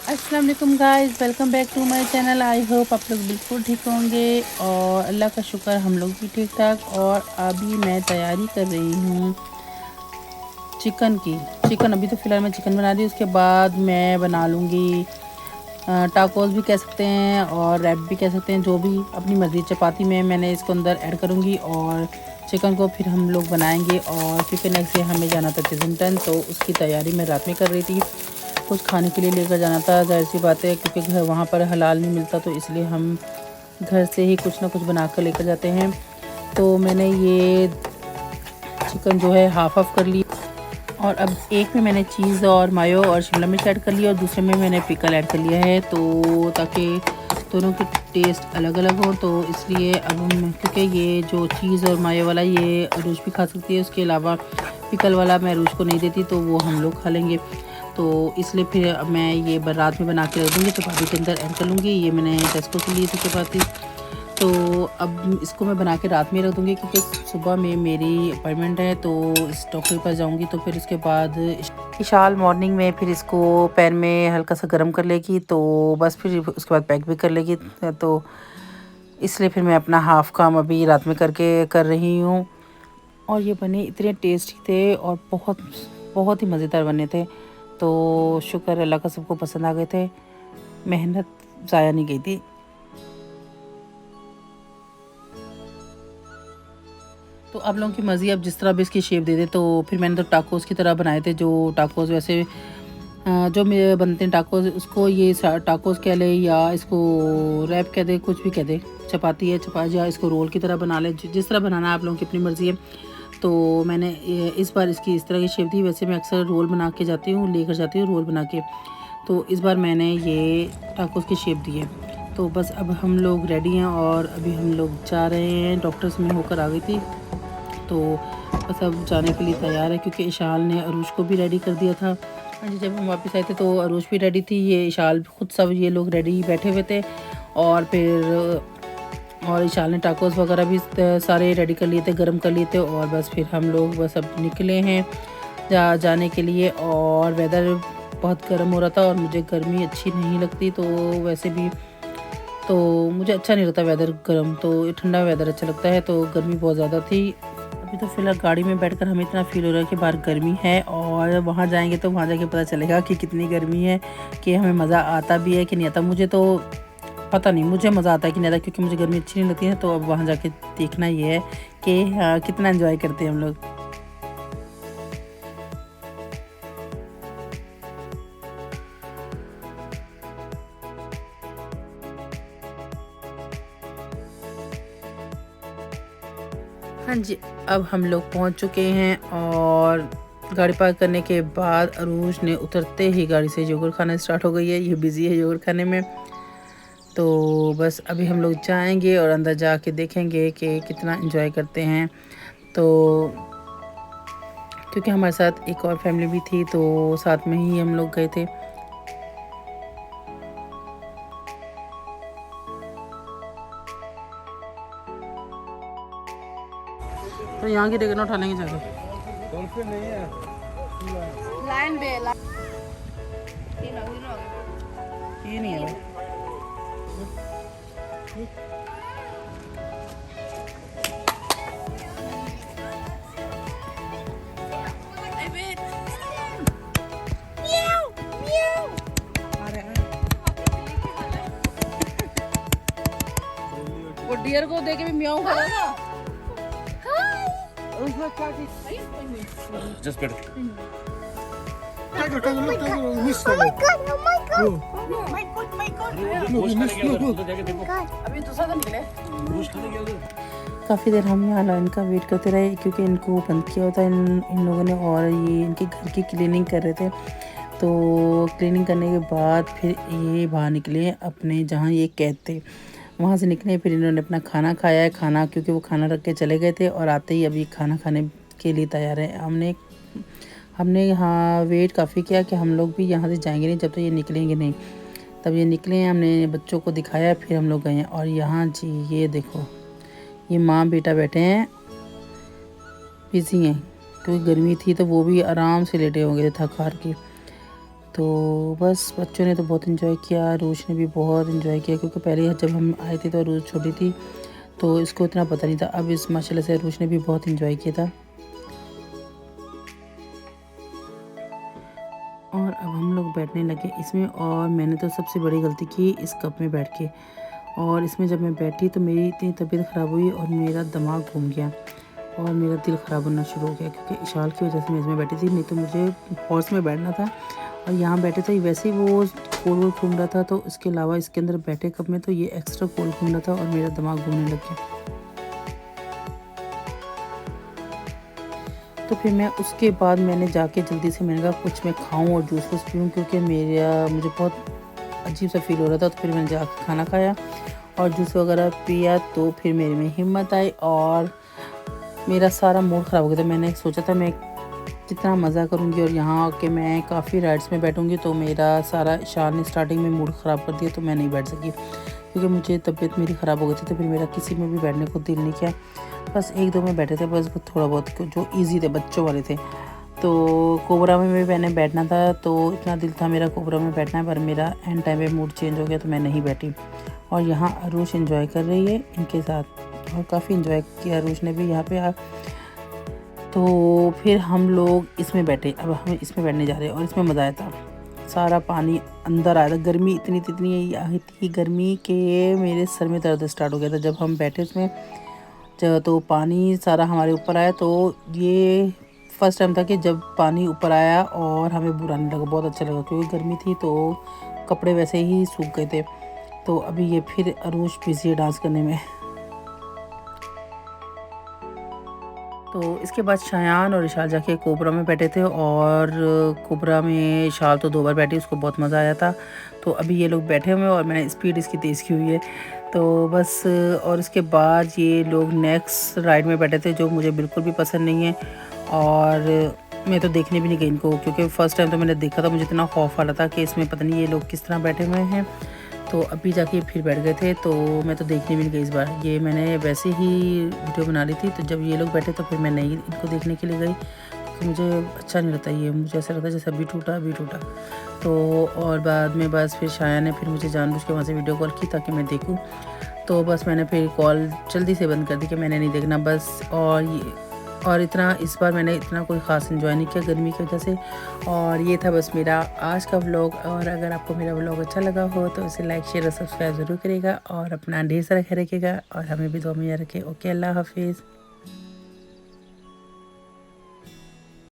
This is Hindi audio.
अस्सलाम वालेकुम guys, welcome back to my channel. I hope आप लोग बिल्कुल ठीक होंगे और अल्लाह का शुक्र हम लोग भी ठीक ठाक। और अभी मैं तैयारी कर रही हूँ चिकन की। चिकन अभी तो फ़िलहाल मैं चिकन बना रही हूँ, उसके बाद मैं बना लूँगी टाकोस भी कह सकते हैं और रैप भी कह सकते हैं, जो भी अपनी मर्ज़ी। चपाती में मैंने इसको अंदर ऐड करूँगी और चिकन को फिर हम लोग बनाएंगे। और क्योंकि नेक्स्ट डे हमें जाना था चिज़नटन, तो उसकी तैयारी मैं रात में कर रही थी। कुछ खाने के लिए लेकर जाना था, जाहिर सी बात है, क्योंकि घर वहाँ पर हलाल नहीं मिलता, तो इसलिए हम घर से ही कुछ ना कुछ बना कर लेकर जाते हैं। तो मैंने ये चिकन जो है हाफ़ ऑफ कर ली और अब एक में मैंने चीज़ और मायो और शिमला मिर्च ऐड कर लिया और दूसरे में मैंने पिकल ऐड कर लिया है, तो ताकि दोनों के टेस्ट अलग अलग हो। तो इसलिए अब क्योंकि ये जो चीज़ और मायो वाला ये अरूज भी खा सकती है, उसके अलावा पिकल वाला मैं अरूज को नहीं देती, तो वो हम लोग खा लेंगे। तो इसलिए फिर अब मैं ये रात में बना के रख दूँगी, चपाती के अंदर ऐड कर लूँगी। ये मैंने टेस्को से ली थी चपाती, तो अब इसको मैं बना के रात में रख दूँगी, क्योंकि सुबह में मेरी अपॉइंटमेंट है, तो इस डॉक्टर के पास जाऊँगी। तो फिर उसके बाद इशाल मॉर्निंग में फिर इसको पैन में हल्का सा गर्म कर लेगी, तो बस फिर उसके बाद पैक भी कर लेगी। तो इसलिए फिर मैं अपना हाफ़ काम अभी रात में करके कर रही हूँ। और ये बने इतने टेस्टी थे और बहुत बहुत ही मज़ेदार बने थे। तो शुक्र अल्लाह का सबको पसंद आ गए थे, मेहनत ज़ाया नहीं गई थी। तो आप लोगों की मर्ज़ी, आप जिस तरह भी इसकी शेप दे दे। तो फिर मैंने तो टाकोस की तरह बनाए थे, जो टाकोस वैसे जो मेरे बनते हैं टाकोस, उसको ये टाकोस कह ले या इसको रैप कह दे, कुछ भी कह दे। चपाती है चपाती, या इसको रोल की तरह बना ले, जिस तरह बनाना है आप लोगों की अपनी मर्ज़ी है। तो मैंने इस बार इसकी इस तरह की शेप दी। वैसे मैं अक्सर रोल बना के जाती हूँ, लेकर जाती हूँ रोल बना के, तो इस बार मैंने ये टाकोस की शेप दी है। तो बस अब हम लोग रेडी हैं और अभी हम लोग जा रहे हैं। डॉक्टर्स में होकर आ गई थी, तो बस अब जाने के लिए तैयार है, क्योंकि इशाल ने अरूज को भी रेडी कर दिया था। हाँ जी, जब हम वापस आए थे तो अरूज भी रेडी थी, ये इशाल खुद, सब ये लोग रेडी बैठे हुए थे। और फिर और इशाल ने टाकोस वगैरह भी सारे रेडी कर लिए थे, गर्म कर लिए थे। और बस फिर हम लोग बस अब निकले हैं जाने के लिए। और वेदर बहुत गर्म हो रहा था और मुझे गर्मी अच्छी नहीं लगती, तो वैसे भी तो मुझे अच्छा नहीं लगता वेदर गर्म, तो ठंडा वेदर अच्छा लगता है। तो गर्मी बहुत ज़्यादा थी। अभी तो फ़िलहाल गाड़ी में बैठकर हमें इतना फ़ील हो रहा है कि बाहर गर्मी है, और वहाँ जाएंगे तो वहाँ जाके पता चलेगा कि कितनी गर्मी है, कि हमें मज़ा आता भी है कि नहीं आता। मुझे तो पता नहीं, मुझे मज़ा आता है कि नहीं आता, क्योंकि मुझे गर्मी अच्छी नहीं लगती है। तो अब वहाँ जाके देखना ये है कि कितना एंजॉय करते हैं हम लोग। हाँ जी, अब हम लोग पहुँच चुके हैं और गाड़ी पार्क करने के बाद अरूज ने उतरते ही गाड़ी से योगर्ट खाना स्टार्ट हो गई है। ये बिज़ी है योगर्ट खाने में। तो बस अभी हम लोग जाएंगे और अंदर जाके देखेंगे कि कितना एंजॉय करते हैं। तो क्योंकि हमारे साथ एक और फैमिली भी थी, तो साथ में ही हम लोग गए थे। तो यहाँ की टिकट उठा लेंगे जाके। नहीं है लाइन पे ये नहीं है भाई। वो डियर को देख के भी म्याऊं खड़ा ना। उसमें क्या चीज जस्ट बैठ अभी दूसरा तो निकले। काफ़ी देर हम यहाँ लाइन का वेट करते रहे, क्योंकि इनको बंद किया होता है इन लोगों ने, और ये इनके घर की क्लीनिंग कर रहे थे। तो क्लीनिंग करने के बाद फिर ये बाहर निकले अपने जहाँ ये कैद थे, वहाँ से निकले। फिर इन्होंने अपना खाना खाया है, खाना क्योंकि वो खाना रख के चले गए थे, और आते ही अभी खाना खाने के लिए तैयार है। हमने यहाँ वेट काफ़ी किया कि हम लोग भी यहाँ से जाएंगे नहीं जब तक ये निकलेंगे नहीं। तब ये निकले हैं, हमने बच्चों को दिखाया, फिर हम लोग गए हैं। और यहाँ जी ये देखो, ये माँ बेटा बैठे हैं, बिजी हैं, क्योंकि गर्मी थी तो वो भी आराम से लेटे होंगे थक हार के। तो बस बच्चों ने तो बहुत इन्जॉय किया, रूश ने भी बहुत इन्जॉय किया, क्योंकि पहले जब हम आए थे तो रूश छोटी थी तो इसको इतना पता नहीं था। अब इस माशाल्लाह से रूश ने भी बहुत इन्जॉय किया था। और अब हम लोग बैठने लगे इसमें, और मैंने तो सबसे बड़ी गलती की इस कप में बैठ के। और इसमें जब मैं बैठी तो मेरी इतनी तबीयत ख़राब हुई और मेरा दिमाग घूम गया और मेरा दिल ख़राब होना शुरू हो गया, क्योंकि इशाल की वजह से मैं इसमें बैठी थी। नहीं तो मुझे हॉर्स में बैठना था, और यहाँ बैठे थे वैसे ही वो गोल गोल घूम रहा था, तो इसके अलावा इसके अंदर बैठे कप में तो ये एक्स्ट्रा गोल घूम रहा था और मेरा दिमाग घूमने लग गया। तो फिर मैं उसके बाद मैंने जाके जल्दी से मैंने कहा कुछ मैं खाऊं और जूस वूस पीऊँ, क्योंकि मुझे बहुत अजीब सा फील हो रहा था। तो फिर मैंने जाके खाना खाया और जूस वगैरह पिया, तो फिर मेरे में हिम्मत आई और मेरा सारा मूड ख़राब हो गया था। मैंने सोचा था मैं कितना मज़ा करूँगी और यहाँ आके मैं काफ़ी राइड्स में बैठूँगी, तो मेरा सारा इशान ने स्टार्टिंग में मूड ख़राब कर दिया, तो मैं नहीं बैठ सकी क्योंकि मुझे तबीयत मेरी ख़राब हो गई थी। तो फिर मेरा किसी में भी बैठने को दिल नहीं किया, बस एक दो में बैठे थे, बस थोड़ा बहुत जो ईज़ी थे बच्चों वाले थे। तो कोबरा में भी मैंने बैठना था, तो इतना दिल था मेरा कोबरा में बैठना है, पर मेरा एंड टाइम पे मूड चेंज हो गया तो मैं नहीं बैठी। और यहाँ अरूश एंजॉय कर रही है इनके साथ, और काफ़ी एंजॉय किया अरूश ने भी यहाँ पे। तो फिर हम लोग इसमें बैठे, अब हम इसमें बैठने जा रहे हैं और इसमें मज़ा आया था। सारा पानी अंदर आया था, गर्मी इतनी आई थी गर्मी के मेरे सर में दर्द स्टार्ट हो गया था जब हम बैठे उसमें। तो पानी सारा हमारे ऊपर आया, तो ये फर्स्ट टाइम था कि जब पानी ऊपर आया और हमें बुरा नहीं लगा, बहुत अच्छा लगा, क्योंकि गर्मी थी तो कपड़े वैसे ही सूख गए थे। तो अभी ये फिर अरूश बिजी है डांस करने में। तो इसके बाद शायान और इशाल जाके कोबरा में बैठे थे, और कोबरा में इशाल तो 2 बार बैठी, उसको बहुत मज़ा आया था। तो अभी ये लोग बैठे हुए हैं और मैंने स्पीड इसकी तेज़ की हुई है, तो बस। और इसके बाद ये लोग नेक्स्ट राइड में बैठे थे जो मुझे बिल्कुल भी पसंद नहीं है, और मैं तो देखने भी नहीं गई इनको, क्योंकि फ़र्स्ट टाइम तो मैंने देखा था, मुझे इतना खौफ आ रहा था कि इसमें पता नहीं ये लोग किस तरह बैठे हुए हैं। तो अभी जाके फिर बैठ गए थे, तो मैं तो देखने भी नहीं गई इस बार। ये मैंने वैसे ही वीडियो बना ली थी, तो जब ये लोग बैठे तो फिर मैं नहीं इनको देखने के लिए गई, क्योंकि मुझे अच्छा नहीं लगता ये, मुझे ऐसा लगता है जैसे अभी टूटा। तो और बाद में बस फिर शाया ने फिर मुझे जानबूझ के वहाँ से वीडियो कॉल की ताकि मैं देखूँ। तो बस मैंने फिर कॉल जल्दी से बंद कर दी कि मैंने नहीं देखना बस। और इतना इस बार मैंने इतना कोई ख़ास इन्जॉय नहीं किया गर्मी की वजह से। और ये था बस मेरा आज का व्लॉग, और अगर आपको मेरा व्लॉग अच्छा लगा हो तो इसे लाइक शेयर और सब्सक्राइब ज़रूर करिएगा, और अपना ढेर सारा ख्याल रखिएगा और हमें भी दुआ में याद रखें। ओके, अल्लाह हाफिज़।